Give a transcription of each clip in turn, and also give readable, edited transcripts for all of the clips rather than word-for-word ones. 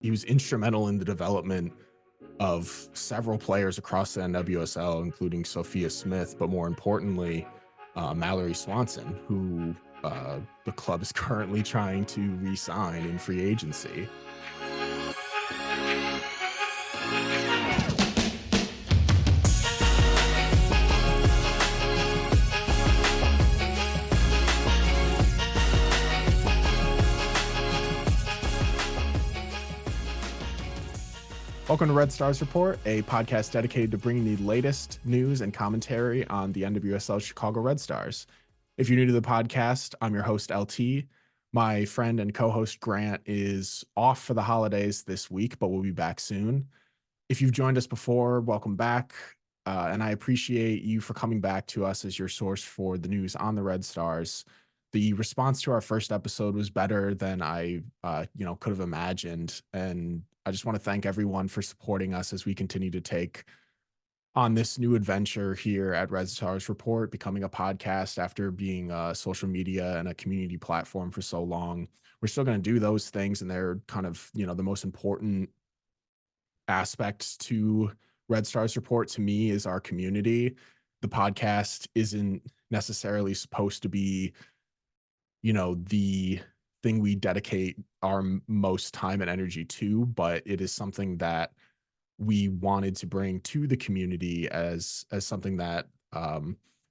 he was instrumental in the development of several players across the NWSL, including Sophia Smith, but more importantly, Mallory Swanson, who the club is currently trying to re-sign in free agency. Welcome to Red Stars Report, a podcast dedicated to bringing the latest news and commentary on the NWSL Chicago Red Stars. If you're new to the podcast, I'm your host, LT. My friend and co-host Grant is off for the holidays this week, but we'll be back soon. If you've joined us before, welcome back. And I appreciate you for coming back to us as your source for the news on the Red Stars. The response to our first episode was better than I could have imagined. And I just want to thank everyone for supporting us as we continue to take on this new adventure here at Red Stars Report, becoming a podcast after being social media and a community platform for so long. We're still going to do those things, and they're kind of, the most important aspects to Red Stars Report to me is our community. The podcast isn't necessarily supposed to be, the thing we dedicate our most time and energy to, but it is something that we wanted to bring to the community as something that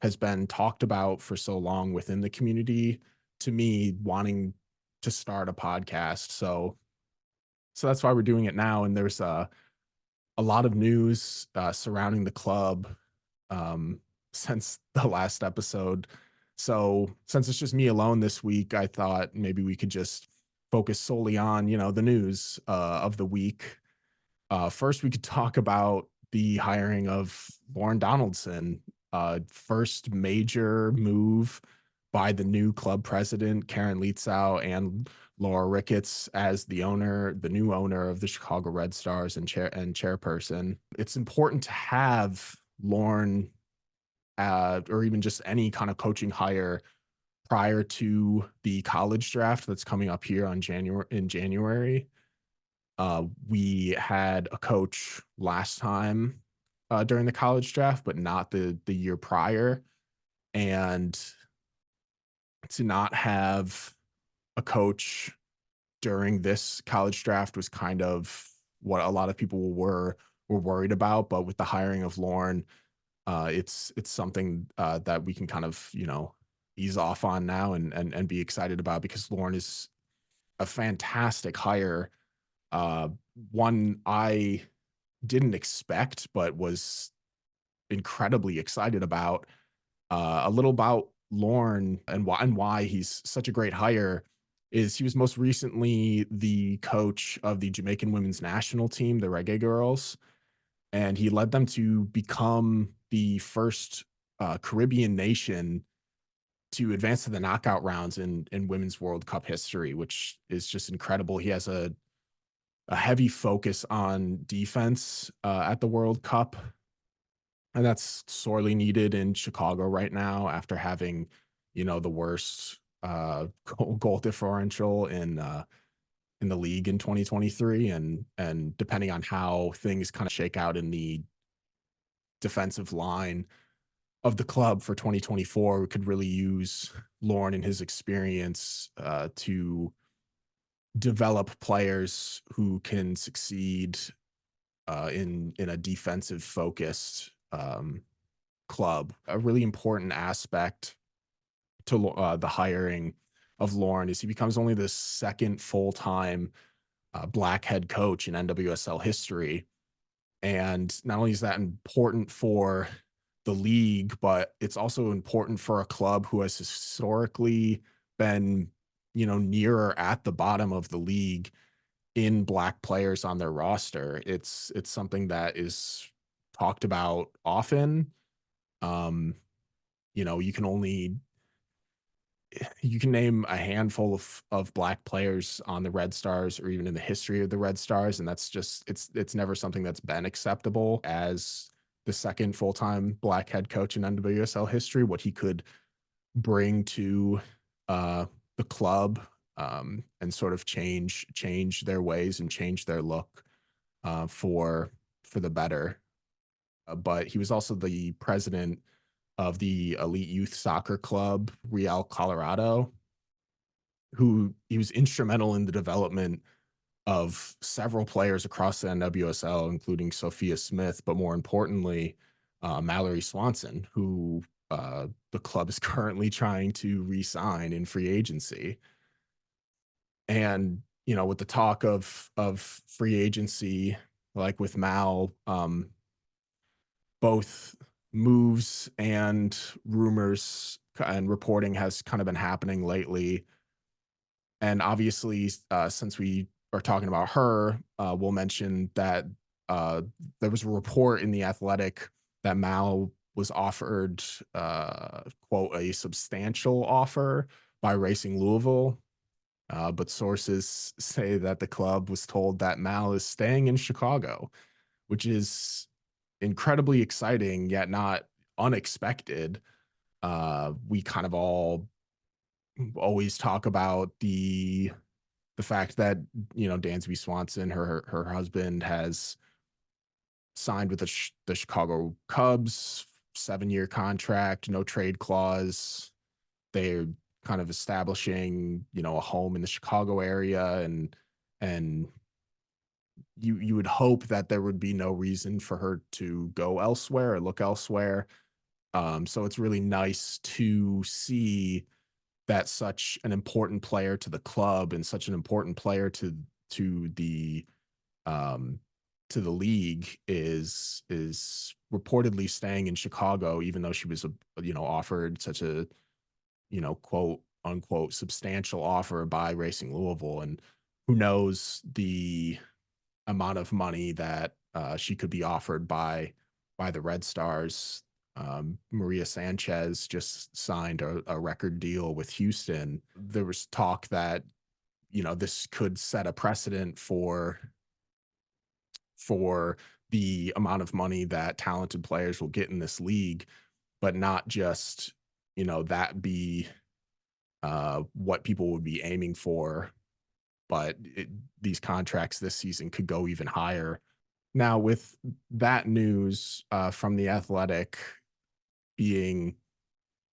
has been talked about for so long within the community. To me, wanting to start a podcast, so that's why we're doing it now. And there's a lot of news surrounding the club since the last episode. So since it's just me alone this week, I thought maybe we could just focus solely on, the news of the week. First, we could talk about the hiring of Lorne Donaldson, first major move by the new club president, Karen Lietzau, and Laura Ricketts as the new owner of the Chicago Red Stars and chairperson. It's important to have Lorne, or even just any kind of coaching hire prior to the college draft that's coming up here in January. We had a coach last time during the college draft, but not the year prior. And to not have a coach during this college draft was kind of what a lot of people were worried about. But with the hiring of Lorne, it's something that we can kind of ease off on now and be excited about, because Lorne is a fantastic hire. Uh, One I didn't expect, but was incredibly excited about. A little about Lorne and why he's such a great hire is he was most recently the coach of the Jamaican women's national team, the Reggae Girls, and he led them to become the first Caribbean nation to advance to the knockout rounds in Women's World Cup history, which is just incredible. He has a heavy focus on defense at the World Cup, and that's sorely needed in Chicago right now after having, the worst goal differential in the league in 2023, and depending on how things kind of shake out in the defensive line of the club for 2024, we could really use Lorne and his experience to develop players who can succeed in a defensive focused club. A really important aspect to the hiring of Lorne is he becomes only the second full-time black head coach in NWSL history. And not only is that important for the league, but it's also important for a club who has historically been, nearer at the bottom of the league in black players on their roster. It's something that is talked about often. Um, you can only you can name a handful of black players on the Red Stars or even in the history of the Red Stars, and that's just it's never something that's been acceptable as the second full-time black head coach in NWSL history. What he could bring to the club and sort of change their ways and change their look for the better. But he was also the president of the elite youth soccer club Real Colorado, who he was instrumental in the development of several players across the NWSL, including Sophia Smith, but more importantly, Mallory Swanson, who the club is currently trying to re-sign in free agency. And with the talk of free agency, like with Mal, both moves and rumors and reporting has kind of been happening lately. And obviously, since we are talking about her, we'll mention that uh, there was a report in the Athletic that Mal was offered, quote, a substantial offer by Racing Louisville. But sources say that the club was told that Mal is staying in Chicago, which is incredibly exciting, yet not unexpected. We kind of all always talk about the fact that Dansby Swanson, her husband, has signed with the Chicago Cubs, 7-year contract, no trade clause. They're kind of establishing a home in the Chicago area, and you would hope that there would be no reason for her to go elsewhere or look elsewhere. So it's really nice to see that such an important player to the club and such an important player to the um to the league is reportedly staying in Chicago, even though she was offered such a quote unquote substantial offer by Racing Louisville. And who knows the amount of money that she could be offered by the Red Stars. Maria Sanchez just signed a record deal with Houston. There was talk that this could set a precedent for the amount of money that talented players will get in this league, but not just that be what people would be aiming for, but these contracts this season could go even higher. Now, with that news from the Athletic being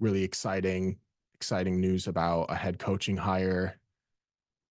really exciting news about a head coaching hire,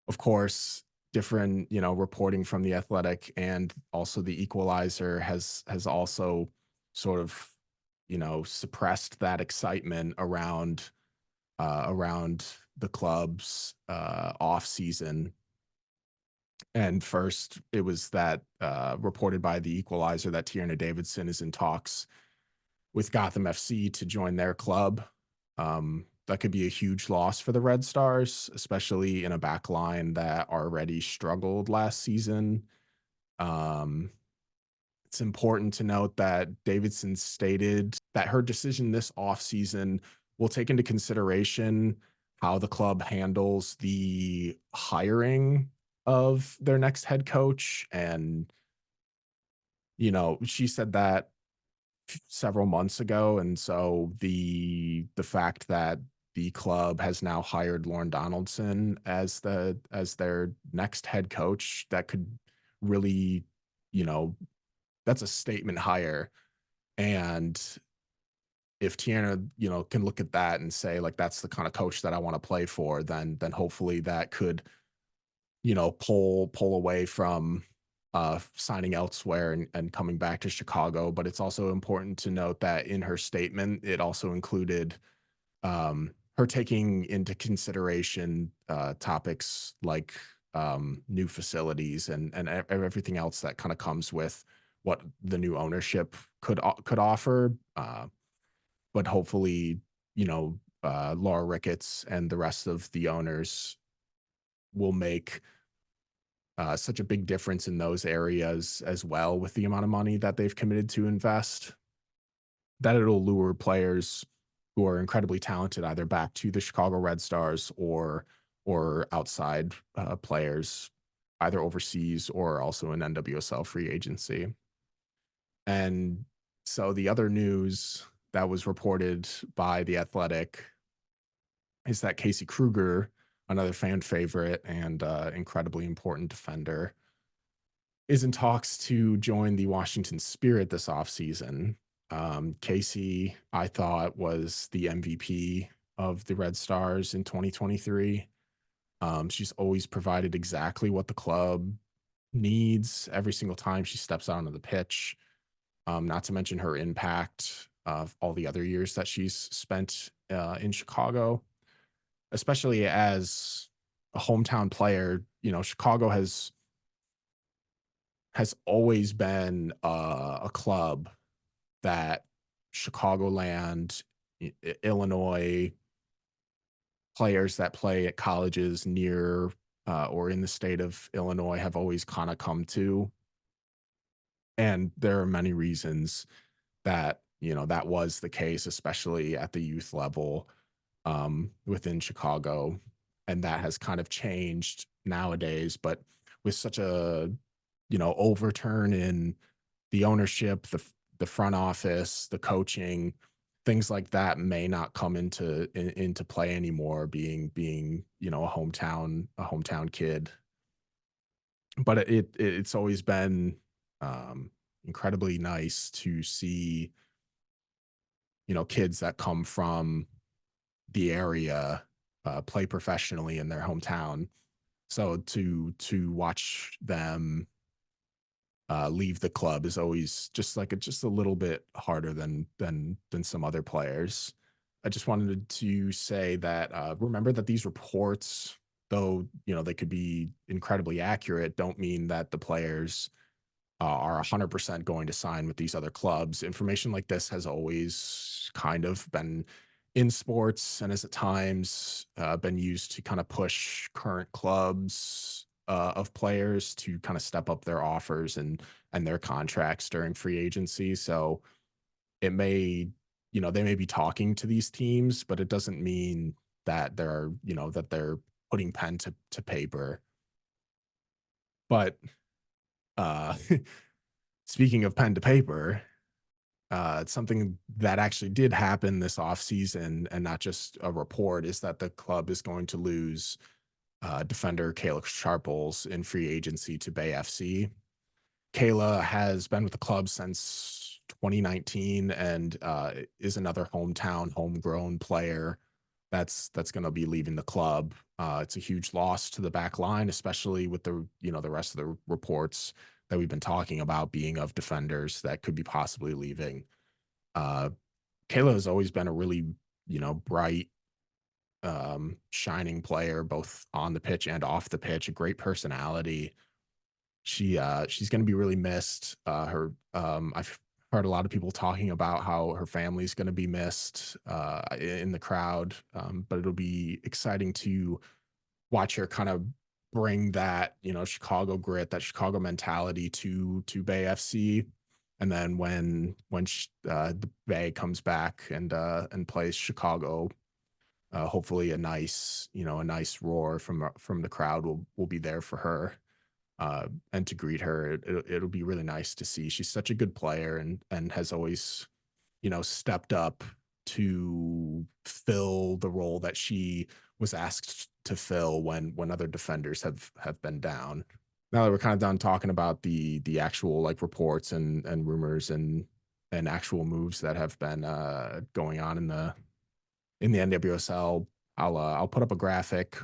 of course, different reporting from the Athletic and also the Equalizer has also sort of suppressed that excitement around the club's off season. And first, it was that reported by the Equalizer that Tierna Davidson is in talks with Gotham FC to join their club. That could be a huge loss for the Red Stars, especially in a back line that already struggled last season. Um, it's important to note that Davidson stated that her decision this offseason will take into consideration how the club handles the hiring of their next head coach. And, she said that several months ago. And so the fact that the club has now hired Lorne Donaldson as their next head coach, that could really, you know, that's a statement hire. And if Tiana, can look at that and say, like, that's the kind of coach that I want to play for, then hopefully that could, pull away from signing elsewhere and coming back to Chicago. But it's also important to note that in her statement, it also included her taking into consideration topics like new facilities and everything else that kind of comes with what the new ownership could offer. But hopefully, Laura Ricketts and the rest of the owners will make such a big difference in those areas as well, with the amount of money that they've committed to invest, that it'll lure players who are incredibly talented either back to the Chicago Red Stars or outside players, either overseas or also in NWSL free agency. And so the other news that was reported by the Athletic is that Casey Kruger, another fan favorite and incredibly important defender, is in talks to join the Washington Spirit this offseason. Casey, I thought, was the MVP of the Red Stars in 2023. She's always provided exactly what the club needs every single time she steps out onto the pitch. Not to mention her impact of all the other years that she's spent in Chicago, especially as a hometown player. You know, Chicago has always been a club that Chicagoland, Illinois players that play at colleges near or in the state of Illinois have always kind of come to. And there are many reasons that, you know, that was the case, especially at the youth level within Chicago. And that has kind of changed nowadays. But with such a, you know, overturn in the ownership, the front office, the coaching, things like that may not come into play anymore. Being you know a hometown kid, but it's always been incredibly nice to see kids that come from the area play professionally in their hometown. So to watch them leave the club is always just a little bit harder than some other players. I just wanted to say that remember that these reports, though they could be incredibly accurate, don't mean that the players are 100% going to sign with these other clubs. Information like this has always kind of been in sports and has at times been used to kind of push current clubs of players to kind of step up their offers and their contracts during free agency. So it may, they may be talking to these teams, but it doesn't mean that they're putting pen to paper. But uh speaking of pen to paper, something that actually did happen this offseason and not just a report is that the club is going to lose defender Kayla Sharples in free agency to Bay FC. Kayla has been with the club since 2019 and is another homegrown player that's going to be leaving the club. It's a huge loss to the back line, especially with the rest of the reports that we've been talking about being of defenders that could be possibly leaving. Uh, Kayla has always been a really bright, shining player, both on the pitch and off the pitch. A great personality. She's going to be really missed. I've heard a lot of people talking about how her family's going to be missed in the crowd, but it'll be exciting to watch her kind of bring that Chicago grit, that Chicago mentality to Bay FC. And then the Bay comes back and plays Chicago, hopefully a nice roar from the crowd will be there for her and to greet her. It'll be really nice to see. She's such a good player and has always stepped up to fill the role that she was asked to fill when other defenders have been down. Now that we're kind of done talking about the actual like reports and rumors and actual moves that have been going on in the NWSL, I'll put up a graphic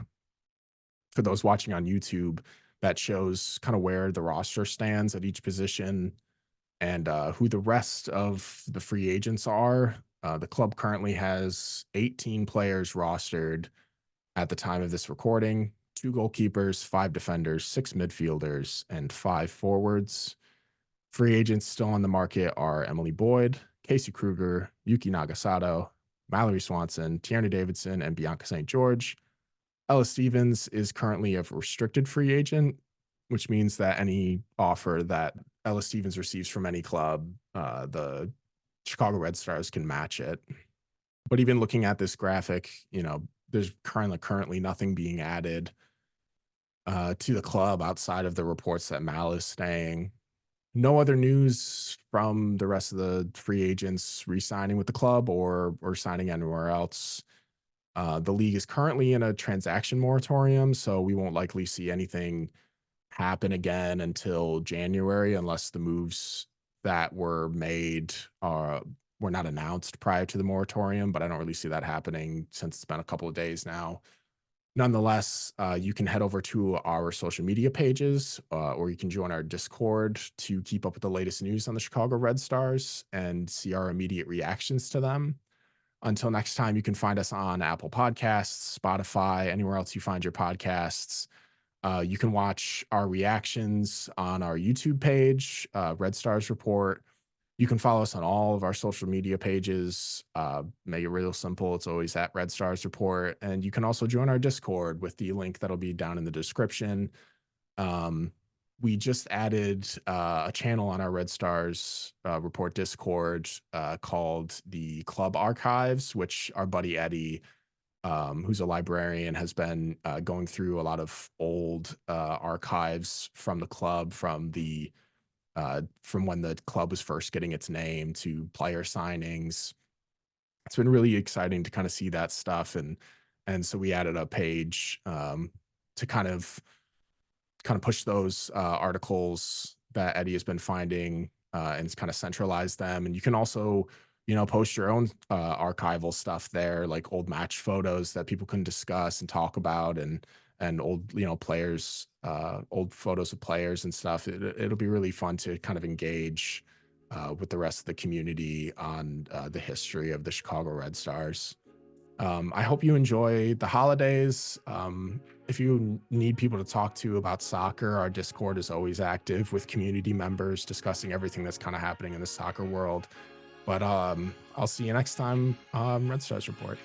for those watching on YouTube that shows kind of where the roster stands at each position and who the rest of the free agents are. The club currently has 18 players rostered at the time of this recording: two goalkeepers, five defenders, six midfielders, and five forwards. Free agents still on the market are Emily Boyd, Casey Kruger, Yuki Nagasato, Mallory Swanson, Tierney Davidson, and Bianca St. George. Ella Stevens is currently a restricted free agent, which means that any offer that Ella Stevens receives from any club, the Chicago Red Stars can match it. But even looking at this graphic, there's currently nothing being added to the club outside of the reports that Mal is staying. No other news from the rest of the free agents re-signing with the club or signing anywhere else. The league is currently in a transaction moratorium, so we won't likely see anything happen again until January unless the moves that were made were not announced prior to the moratorium, but I don't really see that happening since it's been a couple of days now. Nonetheless, you can head over to our social media pages, or you can join our Discord to keep up with the latest news on the Chicago Red Stars and see our immediate reactions to them. Until next time, you can find us on Apple Podcasts, Spotify, anywhere else you find your podcasts. You can watch our reactions on our YouTube page, Red Stars Report. You can follow us on all of our social media pages. Make it real simple. It's always at Red Stars Report. And you can also join our Discord with the link that'll be down in the description. Um, we just added a channel on our Red Stars Report Discord called the Club Archives, which our buddy Eddie, who's a librarian, has been going through a lot of old archives from the club, from when the club was first getting its name to player signings. It's been really exciting to kind of see that stuff, and so we added a page to kind of push those articles that Eddie has been finding and kind of centralize them. And you can also, post your own archival stuff there, like old match photos that people can discuss and talk about, and old, players, old photos of players and stuff. It'll be really fun to kind of engage with the rest of the community on the history of the Chicago Red Stars. I hope you enjoy the holidays. If you need people to talk to about soccer, our Discord is always active with community members discussing everything that's kind of happening in the soccer world. But I'll see you next time on Red Stars Report.